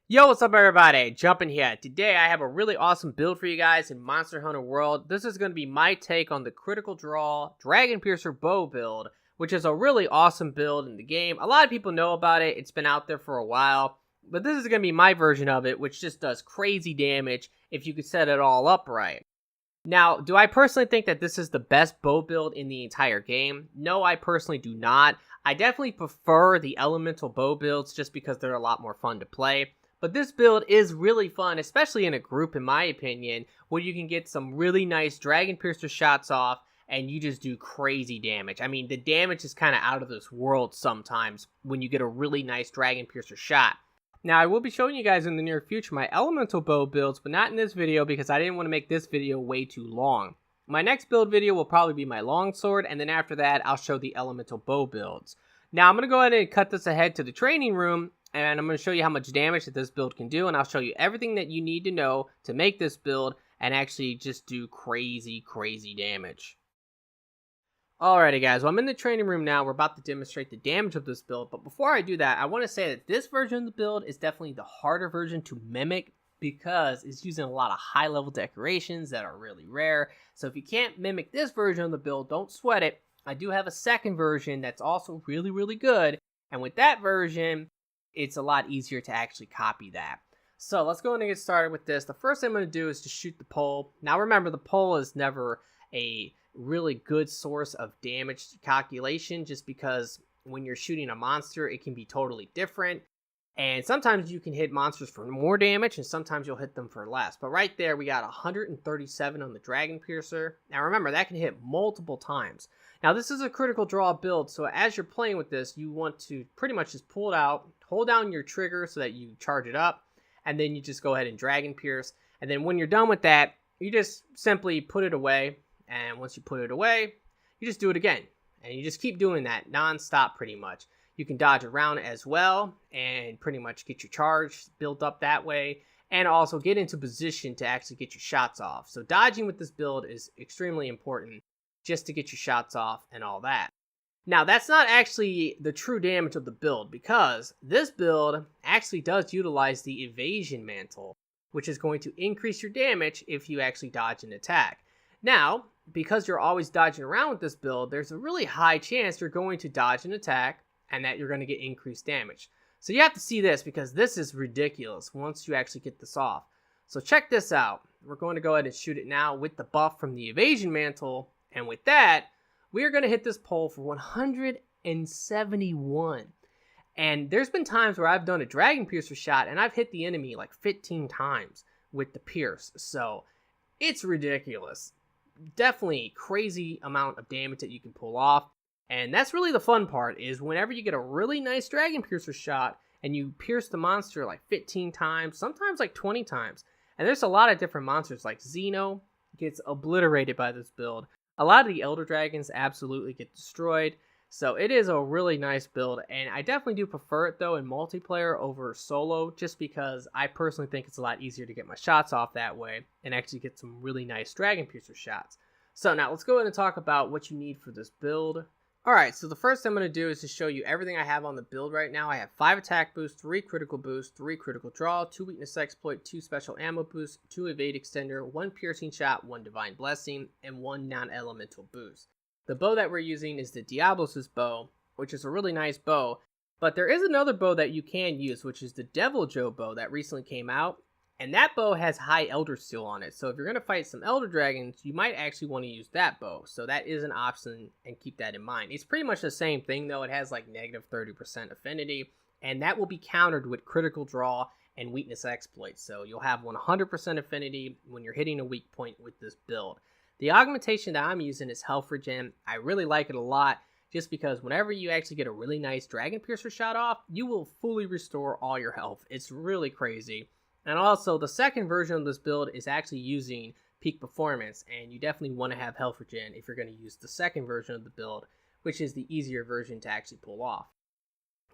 Yo, what's up everybody? Jumping here. Today I have a really awesome build for you guys in Monster Hunter World. This is going to be my take on the Critical Draw Dragon Piercer Bow build, which is a really awesome build in the game. A lot of people know about it. It's been out there for a while. But this is going to be my version of it, which just does crazy damage if you could set it all up right. Now, do I personally think that this is the best bow build in the entire game? No, I personally do not. I definitely prefer the elemental bow builds just because they're a lot more fun to play. But this build is really fun, especially in a group, in my opinion, where you can get some really nice Dragon Piercer shots off and you just do crazy damage. I mean, the damage is kind of out of this world sometimes when you get a really nice Dragon Piercer shot. Now, I will be showing you guys in the near future my elemental bow builds, but not in this video because I didn't want to make this video way too long. My next build video will probably be my longsword, and then after that, I'll show the elemental bow builds. Now, I'm going to go ahead and cut this ahead to the training room, and I'm going to show you how much damage that this build can do, and I'll show you everything that you need to know to make this build and actually just do crazy, crazy damage. Alrighty guys, well I'm in the training room now. We're about to demonstrate the damage of this build, but before I do that, I want to say that this version of the build is definitely the harder version to mimic because it's using a lot of high level decorations that are really rare. So if you can't mimic this version of the build, don't sweat it. I do have a second version that's also really, really good, and with that version, it's a lot easier to actually copy that. So let's go ahead and get started with this. The first thing I'm going to do is to shoot the pole. Now remember, the pole is never a really good source of damage calculation just because when you're shooting a monster, it can be totally different. And sometimes you can hit monsters for more damage and sometimes you'll hit them for less. But right there, we got 137 on the Dragon Piercer. Now remember, that can hit multiple times. Now this is a critical draw build, so as you're playing with this, you want to pretty much just pull it out, hold down your trigger so that you charge it up, and then you just go ahead and Dragon Pierce. And then when you're done with that, you just simply put it away. And once you put it away, you just do it again. And you just keep doing that non-stop pretty much. You can dodge around as well and pretty much get your charge built up that way. And also get into position to actually get your shots off. So dodging with this build is extremely important just to get your shots off and all that. Now that's not actually the true damage of the build because this build actually does utilize the Evasion Mantle, which is going to increase your damage if you actually dodge an attack. Now, because you're always dodging around with this build, there's a really high chance you're going to dodge an attack and that you're going to get increased damage. So you have to see this because this is ridiculous once you actually get this off. So check this out. We're going to go ahead and shoot it now with the buff from the Evasion Mantle. And with that, we are going to hit this pole for 171. And there's been times where I've done a Dragon Piercer shot and I've hit the enemy like 15 times with the Pierce. So it's ridiculous. Definitely crazy amount of damage that you can pull off. And that's really the fun part, is whenever you get a really nice Dragon Piercer shot and you pierce the monster like 15 times, sometimes like 20 times. And there's a lot of different monsters, like Xeno gets obliterated by this build. A lot of the Elder Dragons absolutely get destroyed. So it is a really nice build, and I definitely do prefer it though in multiplayer over solo, just because I personally think it's a lot easier to get my shots off that way and actually get some really nice Dragon Piercer shots. So now let's go ahead and talk about what you need for this build. Alright, so the first thing I'm going to do is to show you everything I have on the build right now. I have 5 attack boosts, 3 critical boosts, 3 critical draw, 2 weakness exploit, 2 special ammo boosts, 2 evade extender, 1 piercing shot, 1 divine blessing, and 1 non-elemental boost. The bow that we're using is the Diablos' bow, which is a really nice bow, but there is another bow that you can use, which is the Devil Joe bow that recently came out, and that bow has high Elder Seal on it, so if you're going to fight some Elder Dragons, you might actually want to use that bow, so that is an option, and keep that in mind. It's pretty much the same thing though. It has like negative 30% affinity, and that will be countered with critical draw and weakness exploits, so you'll have 100% affinity when you're hitting a weak point with this build. The augmentation that I'm using is Health Regen. I really like it a lot just because whenever you actually get a really nice Dragon Piercer shot off, you will fully restore all your health. It's really crazy. And also, the second version of this build is actually using Peak Performance, and you definitely want to have Health Regen if you're going to use the second version of the build, which is the easier version to actually pull off.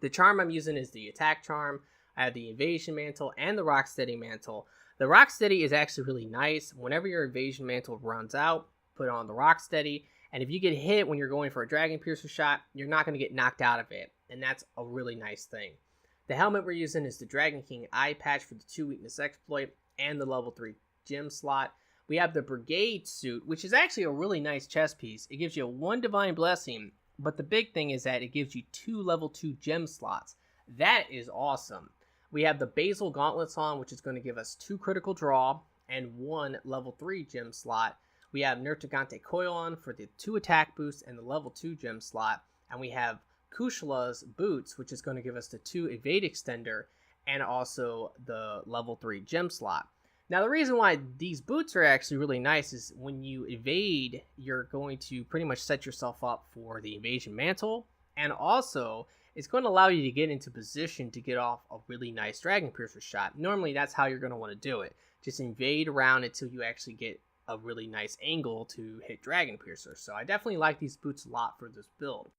The charm I'm using is the Attack Charm. I have the Evasion Mantle and the Rocksteady Mantle. The Rocksteady is actually really nice. Whenever your Evasion Mantle runs out, put on the Rocksteady, and if you get hit when you're going for a Dragon Piercer shot, you're not going to get knocked out of it, and that's a really nice thing. The helmet we're using is the Dragon King eye patch for the 2 weakness exploit and the level 3 gem slot. We have the Brigade suit, which is actually a really nice chest piece. It gives you 1 divine blessing, but the big thing is that it gives you 2 level 2 gem slots. That is awesome. We have the Basil gauntlets on, which is going to give us 2 critical draw and 1 level 3 gem slot. We have Nertigante coil on for the 2 attack boost and the level 2 gem slot. And we have Kushla's boots, which is going to give us the 2 evade extender and also the level 3 gem slot. Now, the reason why these boots are actually really nice is when you evade, you're going to pretty much set yourself up for the Evasion Mantle. And also, it's going to allow you to get into position to get off a really nice Dragon Piercer shot. Normally, that's how you're going to want to do it. Just invade around until you actually get a really nice angle to hit Dragon Piercer. So I definitely like these boots a lot for this build.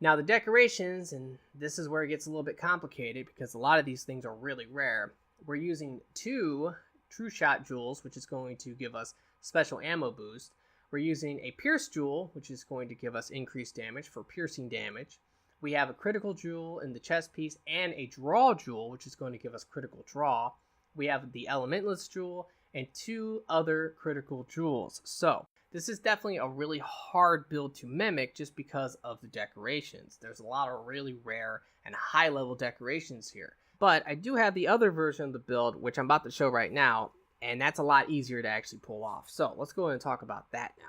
Now, the decorations, and this is where it gets a little bit complicated because a lot of these things are really rare. We're using 2 True Shot jewels, which is going to give us special ammo boost. We're using a Pierce jewel, which is going to give us increased damage for piercing damage. We have a critical jewel in the chest piece and a draw jewel, which is going to give us critical draw. We have the Elementalist jewel and 2 other critical jewels. So this is definitely a really hard build to mimic just because of the decorations. There's a lot of really rare and high level decorations here. But I do have the other version of the build, which I'm about to show right now, and that's a lot easier to actually pull off. So let's go ahead and talk about that now.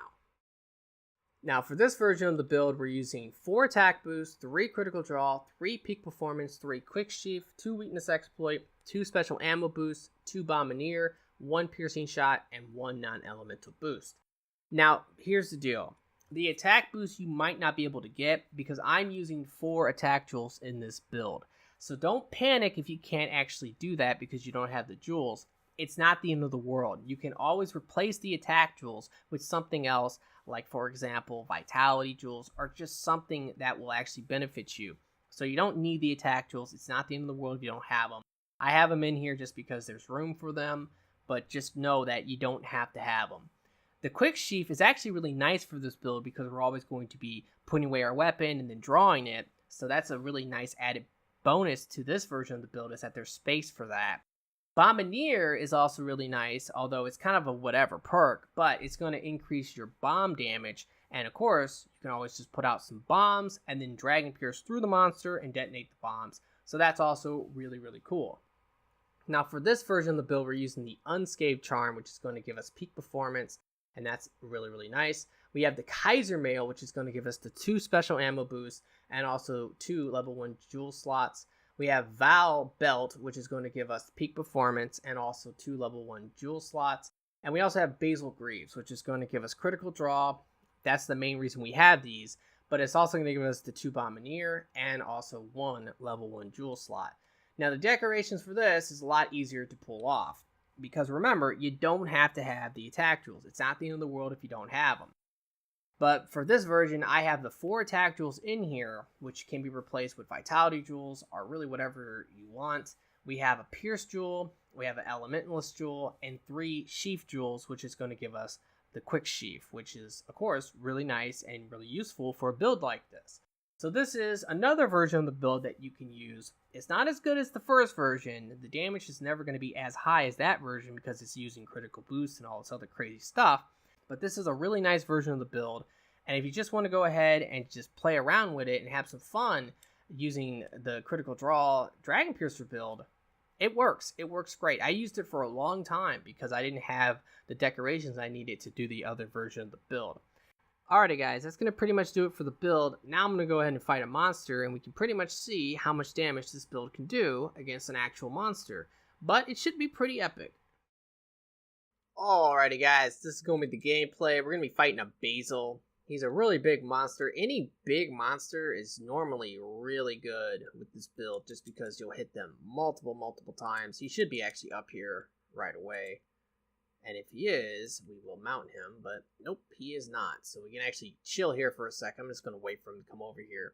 Now, for this version of the build, we're using 4 attack boosts, 3 critical draw, 3 peak performance, 3 quick sheath, 2 weakness exploit, 2 special ammo boosts, 2 bombardier, 1 piercing shot, and 1 non-elemental boost. Now, here's the deal. The attack boost you might not be able to get because I'm using 4 attack jewels in this build. So don't panic if you can't actually do that because you don't have the jewels. It's not the end of the world. You can always replace the attack jewels with something else, like for example, vitality jewels, or just something that will actually benefit you. So you don't need the attack jewels. It's not the end of the world if you don't have them. I have them in here just because there's room for them, but just know that you don't have to have them. The quick sheath is actually really nice for this build because we're always going to be putting away our weapon and then drawing it. So that's a really nice added bonus to this version of the build, is that there's space for that. Bombardier is also really nice, although it's kind of a whatever perk, but it's going to increase your bomb damage. And of course, you can always just put out some bombs and then Dragon Pierce through the monster and detonate the bombs. So that's also really, really cool. Now for this version of the build, we're using the Unscathed Charm, which is going to give us peak performance, and that's really, really nice. We have the Kaiser Mail, which is going to give us the 2 special ammo boosts and also 2 level 1 jewel slots. We have Val Belt, which is going to give us peak performance and also 2 level 1 jewel slots. And we also have Basil Greaves, which is going to give us critical draw. That's the main reason we have these, but it's also going to give us the 2 Bombardier and also 1 level 1 jewel slot. Now the decorations for this is a lot easier to pull off because remember, you don't have to have the attack jewels. It's not the end of the world if you don't have them. But for this version, I have the 4 attack jewels in here, which can be replaced with vitality jewels or really whatever you want. We have a Pierce jewel, we have an Elementalist jewel, and 3 sheath jewels, which is going to give us the quick sheath, which is, of course, really nice and really useful for a build like this. So this is another version of the build that you can use. It's not as good as the first version. The damage is never going to be as high as that version because it's using critical boost and all this other crazy stuff. But this is a really nice version of the build. And if you just want to go ahead and just play around with it and have some fun using the critical draw Dragon Piercer build, it works. It works great. I used it for a long time because I didn't have the decorations I needed to do the other version of the build. Alrighty guys, that's going to pretty much do it for the build. Now I'm going to go ahead and fight a monster and we can pretty much see how much damage this build can do against an actual monster. But it should be pretty epic. Alrighty guys, this is going to be the gameplay. We're going to be fighting a Basil. He's a really big monster. Any big monster is normally really good with this build just because you'll hit them multiple times. He should be actually up here right away. And if he is, we will mount him, but nope, he is not. So we can actually chill here for a second. I'm just going to wait for him to come over here.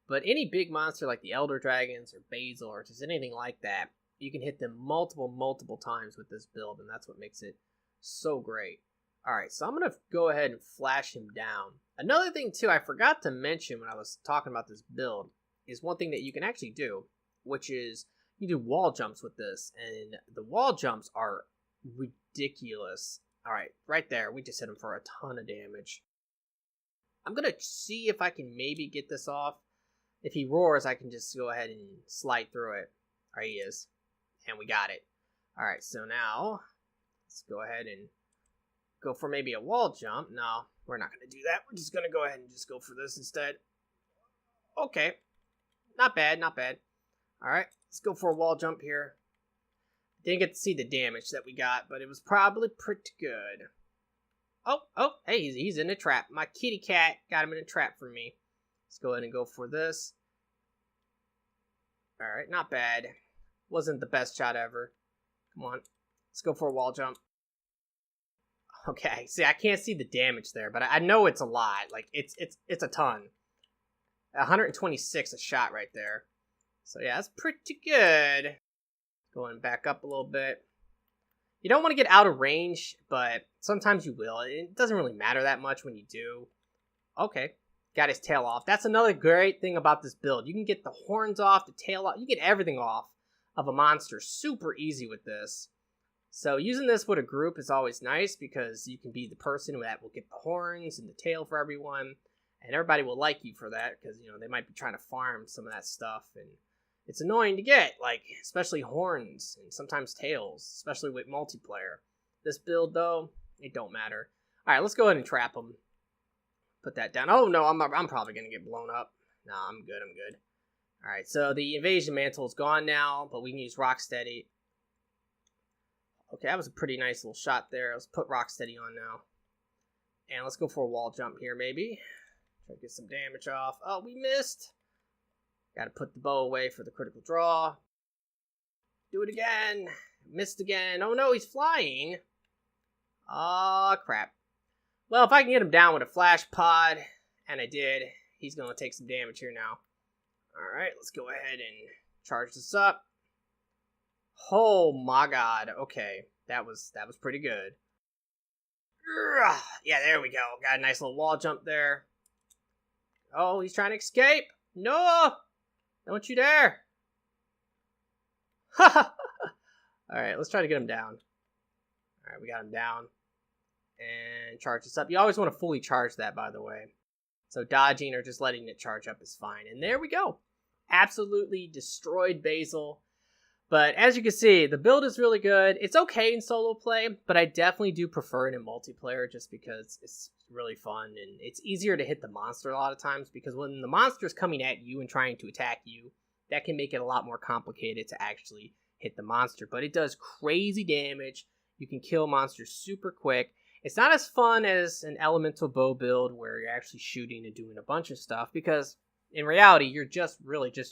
But any big monster like the Elder Dragons or Basil or just anything like that, you can hit them multiple times with this build, and that's what makes it so great. Alright, so I'm going to go ahead and flash him down. Another thing too, I forgot to mention when I was talking about this build, is one thing that you can actually do which is you do wall jumps with this, and the wall jumps are ridiculous. All right, right there, we just hit him for a ton of damage. I'm gonna see if I can maybe get this off. If he roars, I can just go ahead and slide through it. There he is, and we got it. All right, so now let's go ahead and go for maybe a wall jump. No, we're not gonna do that. We're just gonna go ahead and just go for this instead. Okay, not bad, not bad. All right, let's go for a wall jump here. Didn't get to see the damage that we got, but it was probably pretty good. Oh, hey, he's in a trap. My kitty cat got him in a trap for me. Let's go ahead and go for this. All right, not bad. Wasn't the best shot ever. Come on, let's go for a wall jump. Okay, see, I can't see the damage there, but I know it's a lot. Like, it's a ton. 126 a shot right there. So yeah, that's pretty good. Going back up a little bit. You don't want to get out of range, but sometimes you will. It doesn't really matter that much when you do. Okay, got his tail off. That's another great thing about this build. You can get the horns off, the tail off. You get everything off of a monster super easy with this. So using this with a group is always nice because you can be the person that will get the horns and the tail for everyone. And everybody will like you for that because, you know, they might be trying to farm some of that stuff. And it's annoying to get, like, especially horns and sometimes tails, especially with multiplayer. This build, though, it don't matter. All right, let's go ahead and trap him. Put that down. Oh, no, I'm probably going to get blown up. No, I'm good. All right, so the Evasion Mantle is gone now, but we can use Rocksteady. Okay, that was a pretty nice little shot there. Let's put Rocksteady on now. And let's go for a wall jump here, maybe. Try to get some damage off. Oh, we missed. Got to put the bow away for the critical draw. Do it again. Missed again. Oh, no, he's flying. Aw, crap. Well, if I can get him down with a flash pod, and I did, he's going to take some damage here now. All right, let's go ahead and charge this up. Oh my god. Okay, that was pretty good. Yeah, there we go. Got a nice little wall jump there. Oh, he's trying to escape. No! Don't you dare. All right, let's try to get him down. All right, we got him down. And charge this up. You always want to fully charge that, by the way. So dodging or just letting it charge up is fine. And there we go. Absolutely destroyed Basil. But as you can see, the build is really good. It's okay in solo play, but I definitely do prefer it in multiplayer just because it's really fun. And it's easier to hit the monster a lot of times because when the monster is coming at you and trying to attack you, that can make it a lot more complicated to actually hit the monster. But it does crazy damage. You can kill monsters super quick. It's not as fun as an elemental bow build where you're actually shooting and doing a bunch of stuff because in reality, you're just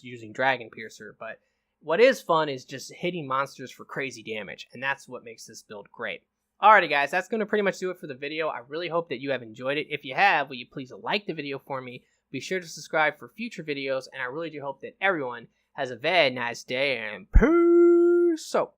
using Dragon Piercer. But what is fun is just hitting monsters for crazy damage, and that's what makes this build great. Alrighty guys, that's going to pretty much do it for the video. I really hope that you have enjoyed it. If you have, will you please like the video for me? Be sure to subscribe for future videos, and I really do hope that everyone has a very nice day, and peace out.